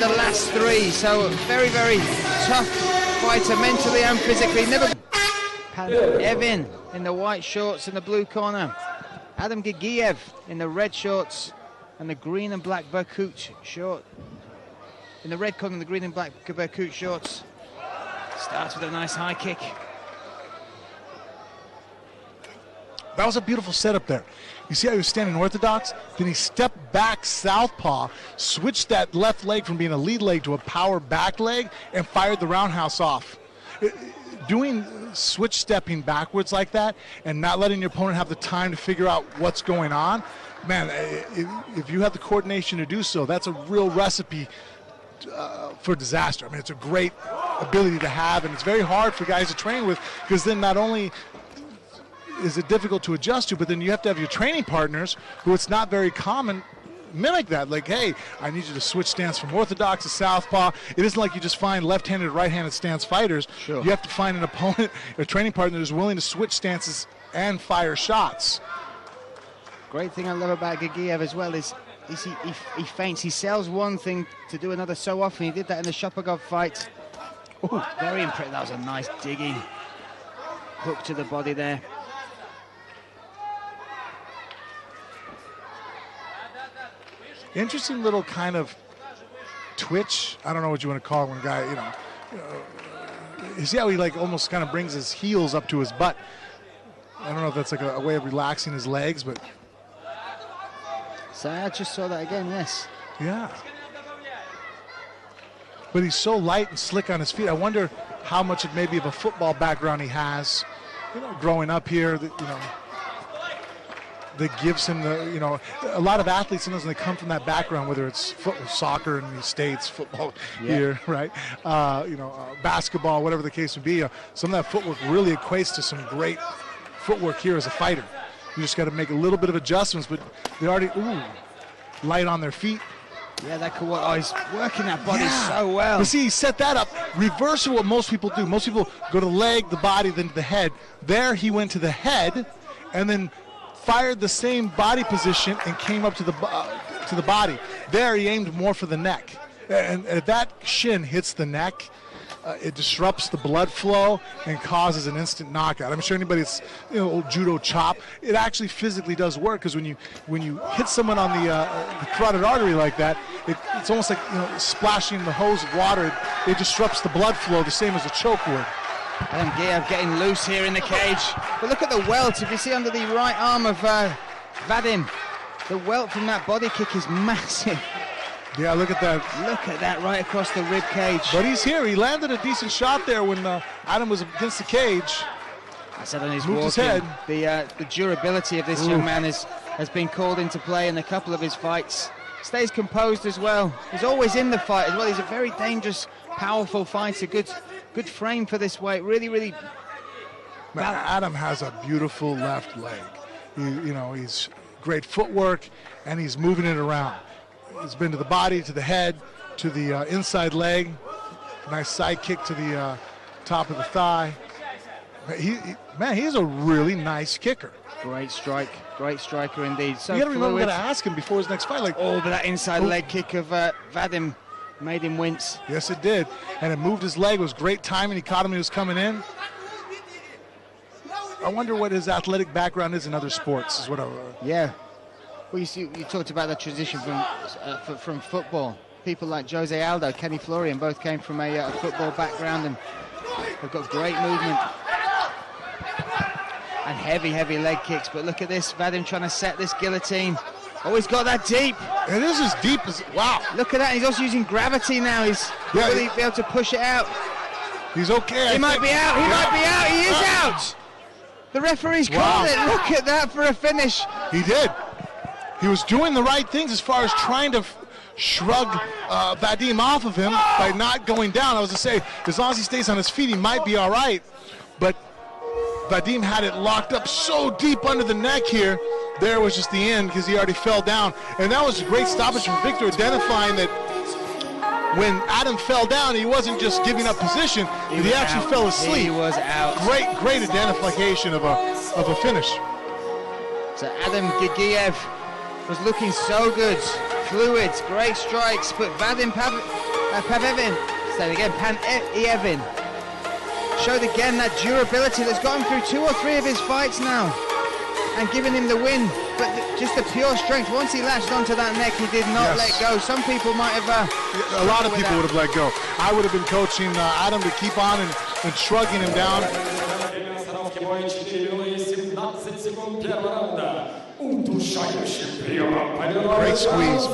in the last 3. So very, very tough fighter mentally and physically. Never. Panaevin in the white shorts in the blue corner. Adam Gagiev in the red shorts and the green and black Berkut short. In the red corner and the green and black Berkut shorts. Starts with a nice high kick. That was a beautiful setup there. You see how he was standing orthodox? Then he stepped back southpaw, switched that left leg from being a lead leg to a power back leg, and fired the roundhouse off. Doing switch stepping backwards like that and not letting your opponent have the time to figure out what's going on, man, if you have the coordination to do so, that's a real recipe for disaster. I mean, it's a great ability to have, and it's very hard for guys to train with, because then not only is it difficult to adjust to, but then you have to have your training partners, who it's not very common, mimic that. Like, hey, I need you to switch stance from orthodox to southpaw. It isn't like you just find left-handed, right-handed stance fighters. Sure. You have to find an opponent, a training partner who's willing to switch stances and fire shots. Great thing I love about Gagiev as well is he feints. He sells one thing to do another so often. He did that in the Shopagov fight. Ooh, very impressive. That was a nice digging hook to the body there. Interesting little kind of twitch. I don't know what you want to call it when a guy, you see how he like almost kind of brings his heels up to his butt. I don't know if that's like a way of relaxing his legs, but. So I just saw that again, yes. Yeah. But he's so light and slick on his feet. I wonder how much of maybe of a football background he has, growing up here, that gives him the, a lot of athletes, sometimes when they come from that background, whether it's soccer in the States, football here, right? Basketball, whatever the case would be, some of that footwork really equates to some great footwork here as a fighter. You just got to make a little bit of adjustments, but they already, light on their feet. Yeah, he's working that body so well. But see, he set that up. Reverse of what most people do. Most people go to the leg, the body, then to the head. There he went to the head and then fired the same body position and came up to the body. There he aimed more for the neck. And if that shin hits the neck, it disrupts the blood flow and causes an instant knockout. I'm sure anybody that's old judo chop, it actually physically does work, because when you hit someone on the carotid artery like that, it's almost like splashing the hose of water. It disrupts the blood flow the same as a choke would. Adam Gagiev getting loose here in the cage. But look at the welt. If you see under the right arm of Vadim, the welt from that body kick is massive. Yeah, look at that. Look at that right across the rib cage. But he's here. He landed a decent shot there when Adam was against the cage. I said on his moved his walking, head. The durability of this young man has been called into play in a couple of his fights. Stays composed as well. He's always in the fight as well. He's a very dangerous, powerful fighter. Good frame for this weight. Really, really. Adam has a beautiful left leg. He's great footwork, and he's moving it around. He's been to the body, to the head, to the inside leg. Nice side kick to the top of the thigh. He's a really nice kicker. Great striker indeed. So you got to remember, we got to ask him before his next fight. But that inside leg kick of Vadim made him wince. Yes, it did. And it moved his leg. It was great timing. He caught him when he was coming in. I wonder what his athletic background is in other sports. Is what Yeah. Well, you talked about the transition from football. People like Jose Aldo, Kenny Florian, both came from a football background, and they've got great movement. And heavy leg kicks. But look at this, Vadim trying to set this guillotine. Oh, he's got that deep. It is as deep as, wow. Look at that, he's also using gravity now. He's really be able to push it out. He's okay. He might be out, he is out. The referee's called it. Look at that for a finish. He did. He was doing the right things as far as trying to shrug Vadim off of him by not going down. I was to say, as long as he stays on his feet, he might be all right. But Vadim had it locked up so deep under the neck here. There was just the end, because he already fell down. And that was a great stoppage from Victor, identifying that when Adam fell down, he wasn't just giving up position, he actually fell asleep. He was out. Great identification of a finish. So Adam Gagiev was looking so good, fluid, great strikes, but Vadim Pavevin, say it again, Panievin. Showed again that durability that's got him through 2 or 3 of his fights now and giving him the win, but just the pure strength. Once he latched onto that neck, he did not let go. Some people might have... a lot of people would have let go. I would have been coaching Adam to keep on and shrugging him down. Great squeeze.